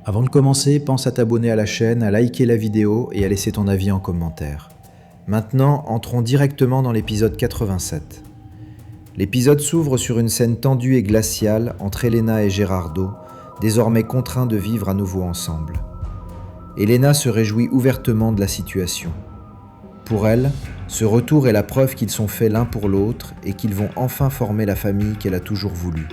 Avant de commencer, pense à t'abonner à la chaîne, à liker la vidéo et à laisser ton avis en commentaire. Maintenant, entrons directement dans l'épisode 87. L'épisode s'ouvre sur une scène tendue et glaciale entre Elena et Gerardo, désormais contraints de vivre à nouveau ensemble. Elena se réjouit ouvertement de la situation. Pour elle, ce retour est la preuve qu'ils sont faits l'un pour l'autre et qu'ils vont enfin former la famille qu'elle a toujours voulu.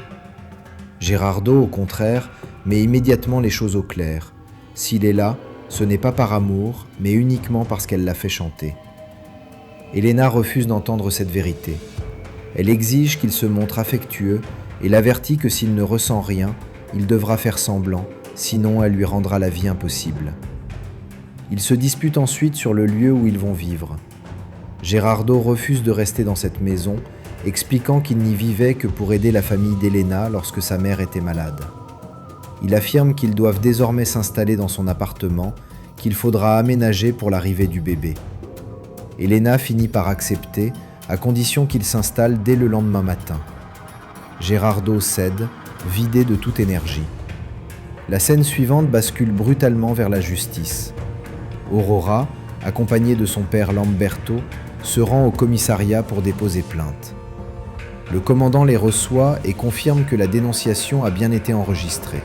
Gerardo, au contraire, met immédiatement les choses au clair. S'il est là, ce n'est pas par amour, mais uniquement parce qu'elle l'a fait chanter. Elena refuse d'entendre cette vérité. Elle exige qu'il se montre affectueux et l'avertit que s'il ne ressent rien, il devra faire semblant, sinon elle lui rendra la vie impossible. Ils se disputent ensuite sur le lieu où ils vont vivre. Gerardo refuse de rester dans cette maison, expliquant qu'il n'y vivait que pour aider la famille d'Elena lorsque sa mère était malade. Il affirme qu'ils doivent désormais s'installer dans son appartement, qu'il faudra aménager pour l'arrivée du bébé. Elena finit par accepter, à condition qu'il s'installe dès le lendemain matin. Gerardo cède, vidé de toute énergie. La scène suivante bascule brutalement vers la justice. Aurora, accompagnée de son père Lamberto, se rend au commissariat pour déposer plainte. Le commandant les reçoit et confirme que la dénonciation a bien été enregistrée.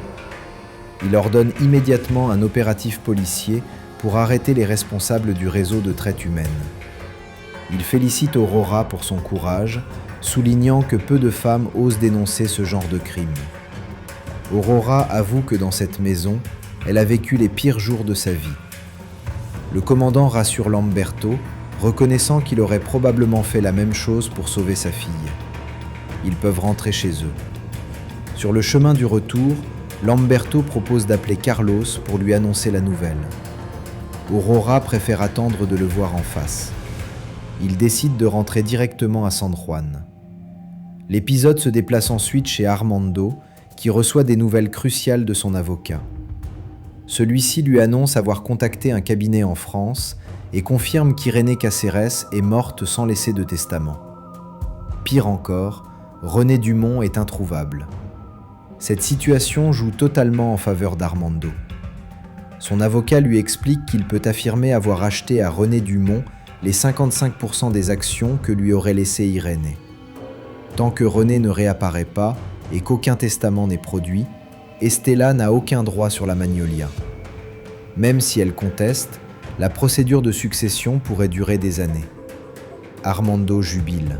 Il ordonne immédiatement un opératif policier pour arrêter les responsables du réseau de traite humaine. Il félicite Aurora pour son courage, soulignant que peu de femmes osent dénoncer ce genre de crime. Aurora avoue que dans cette maison, elle a vécu les pires jours de sa vie. Le commandant rassure Lamberto, reconnaissant qu'il aurait probablement fait la même chose pour sauver sa fille. Ils peuvent rentrer chez eux. Sur le chemin du retour, Lamberto propose d'appeler Carlos pour lui annoncer la nouvelle. Aurora préfère attendre de le voir en face. Il décide de rentrer directement à San Juan. L'épisode se déplace ensuite chez Armando, qui reçoit des nouvelles cruciales de son avocat. Celui-ci lui annonce avoir contacté un cabinet en France et confirme qu'Irénée Cáceres est morte sans laisser de testament. Pire encore, René Dumont est introuvable. Cette situation joue totalement en faveur d'Armando. Son avocat lui explique qu'il peut affirmer avoir acheté à René Dumont les 55% des actions que lui aurait laissées Irénée. Tant que René ne réapparaît pas et qu'aucun testament n'est produit, Estella n'a aucun droit sur la Magnolia. Même si elle conteste, la procédure de succession pourrait durer des années. Armando jubile.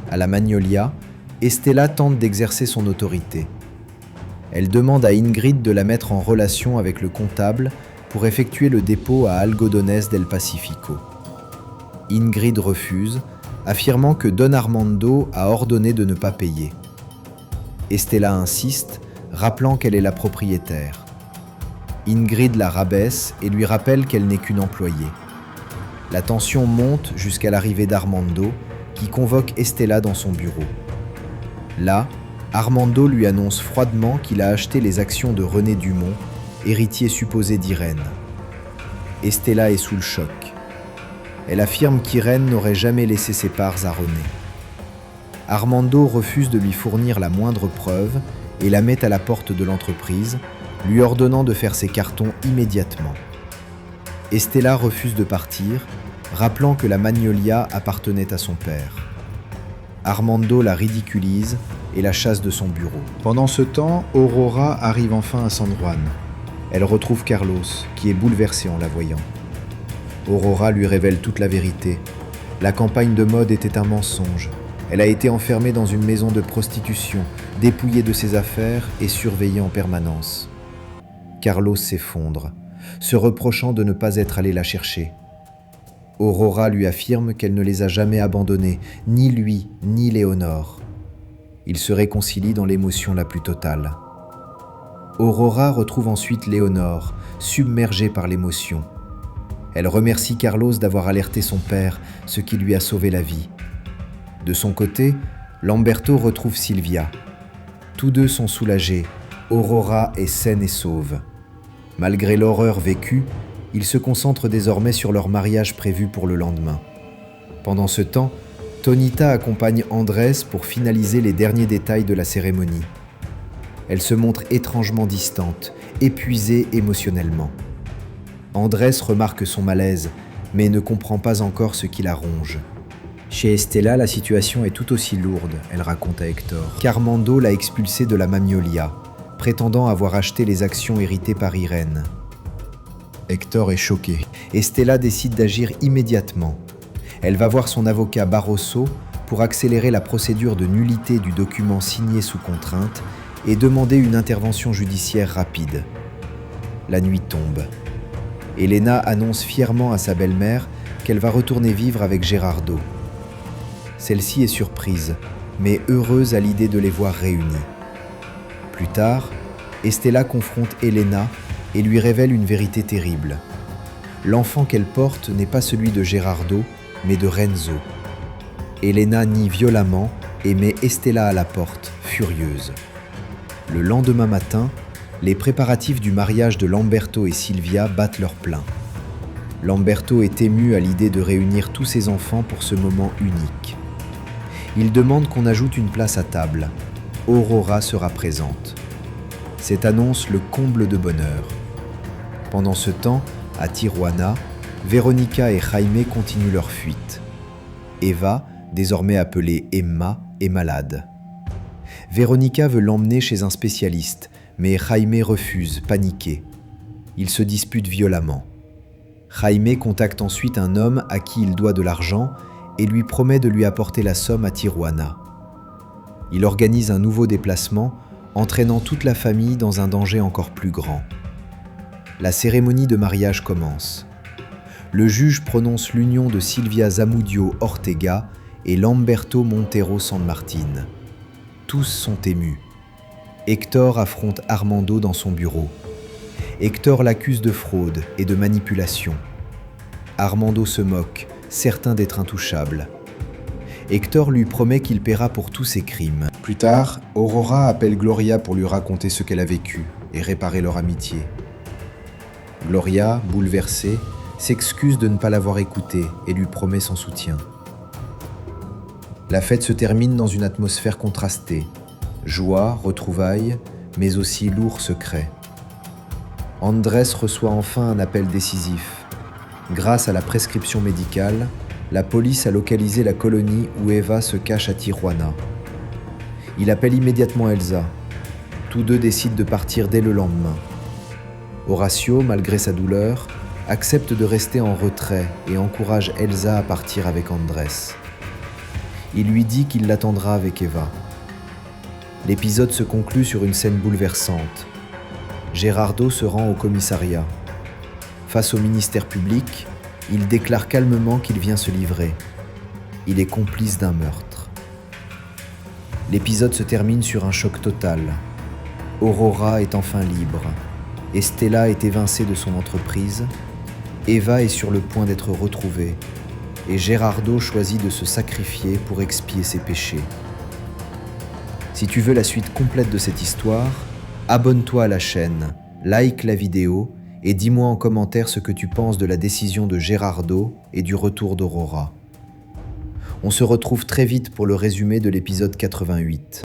À la Magnolia, Estella tente d'exercer son autorité. Elle demande à Ingrid de la mettre en relation avec le comptable pour effectuer le dépôt à Algodones del Pacifico. Ingrid refuse, affirmant que Don Armando a ordonné de ne pas payer. Estella insiste, rappelant qu'elle est la propriétaire. Ingrid la rabaisse et lui rappelle qu'elle n'est qu'une employée. La tension monte jusqu'à l'arrivée d'Armando, qui convoque Estella dans son bureau. Là, Armando lui annonce froidement qu'il a acheté les actions de René Dumont, héritier supposé d'Irène. Estella est sous le choc. Elle affirme qu'Irène n'aurait jamais laissé ses parts à René. Armando refuse de lui fournir la moindre preuve et la met à la porte de l'entreprise, lui ordonnant de faire ses cartons immédiatement. Estella refuse de partir, rappelant que la Magnolia appartenait à son père. Armando la ridiculise et la chasse de son bureau. Pendant ce temps, Aurora arrive enfin à San Juan. Elle retrouve Carlos, qui est bouleversé en la voyant. Aurora lui révèle toute la vérité. La campagne de mode était un mensonge. Elle a été enfermée dans une maison de prostitution, dépouillée de ses affaires et surveillée en permanence. Carlos s'effondre, se reprochant de ne pas être allé la chercher. Aurora lui affirme qu'elle ne les a jamais abandonnés, ni lui, ni Léonore. Ils se réconcilient dans l'émotion la plus totale. Aurora retrouve ensuite Léonore, submergée par l'émotion. Elle remercie Carlos d'avoir alerté son père, ce qui lui a sauvé la vie. De son côté, Lamberto retrouve Sylvia. Tous deux sont soulagés. Aurora est saine et sauve. Malgré l'horreur vécue, ils se concentrent désormais sur leur mariage prévu pour le lendemain. Pendant ce temps, Tonita accompagne Andrés pour finaliser les derniers détails de la cérémonie. Elle se montre étrangement distante, épuisée émotionnellement. Andrés remarque son malaise, mais ne comprend pas encore ce qui la ronge. Chez Estella, la situation est tout aussi lourde, elle raconte à Hector. Qu'Armando l'a expulsée de la Magnolia, prétendant avoir acheté les actions héritées par Irène. Hector est choqué. Estella décide d'agir immédiatement. Elle va voir son avocat Barroso pour accélérer la procédure de nullité du document signé sous contrainte et demander une intervention judiciaire rapide. La nuit tombe. Elena annonce fièrement à sa belle-mère qu'elle va retourner vivre avec Gerardo. Celle-ci est surprise, mais heureuse à l'idée de les voir réunis. Plus tard, Estella confronte Elena et lui révèle une vérité terrible. L'enfant qu'elle porte n'est pas celui de Gerardo, mais de Renzo. Elena nie violemment et met Estella à la porte, furieuse. Le lendemain matin, les préparatifs du mariage de Lamberto et Silvia battent leur plein. Lamberto est ému à l'idée de réunir tous ses enfants pour ce moment unique. Il demande qu'on ajoute une place à table. Aurora sera présente. Cette annonce le comble de bonheur. Pendant ce temps, à Tijuana, Veronica et Jaime continuent leur fuite. Eva, désormais appelée Emma, est malade. Veronica veut l'emmener chez un spécialiste, mais Jaime refuse, paniqué. Ils se disputent violemment. Jaime contacte ensuite un homme à qui il doit de l'argent et lui promet de lui apporter la somme à Tijuana. Il organise un nouveau déplacement, entraînant toute la famille dans un danger encore plus grand. La cérémonie de mariage commence. Le juge prononce l'union de Silvia Zamudio Ortega et Lamberto Montero San Martin. Tous sont émus. Hector affronte Armando dans son bureau. Hector l'accuse de fraude et de manipulation. Armando se moque, certain d'être intouchable. Hector lui promet qu'il paiera pour tous ses crimes. Plus tard, Aurora appelle Gloria pour lui raconter ce qu'elle a vécu et réparer leur amitié. Gloria, bouleversée, s'excuse de ne pas l'avoir écoutée et lui promet son soutien. La fête se termine dans une atmosphère contrastée. Joie, retrouvailles, mais aussi lourd secret. Andrés reçoit enfin un appel décisif. Grâce à la prescription médicale, la police a localisé la colonie où Eva se cache à Tijuana. Il appelle immédiatement Elsa. Tous deux décident de partir dès le lendemain. Horacio, malgré sa douleur, accepte de rester en retrait et encourage Elsa à partir avec Andrés. Il lui dit qu'il l'attendra avec Eva. L'épisode se conclut sur une scène bouleversante. Gerardo se rend au commissariat. Face au ministère public, il déclare calmement qu'il vient se livrer. Il est complice d'un meurtre. L'épisode se termine sur un choc total. Aurora est enfin libre. Estella est évincée de son entreprise. Eva est sur le point d'être retrouvée. Et Gerardo choisit de se sacrifier pour expier ses péchés. Si tu veux la suite complète de cette histoire, abonne-toi à la chaîne, like la vidéo et dis-moi en commentaire ce que tu penses de la décision de Gerardo et du retour d'Aurora. On se retrouve très vite pour le résumé de l'épisode 88.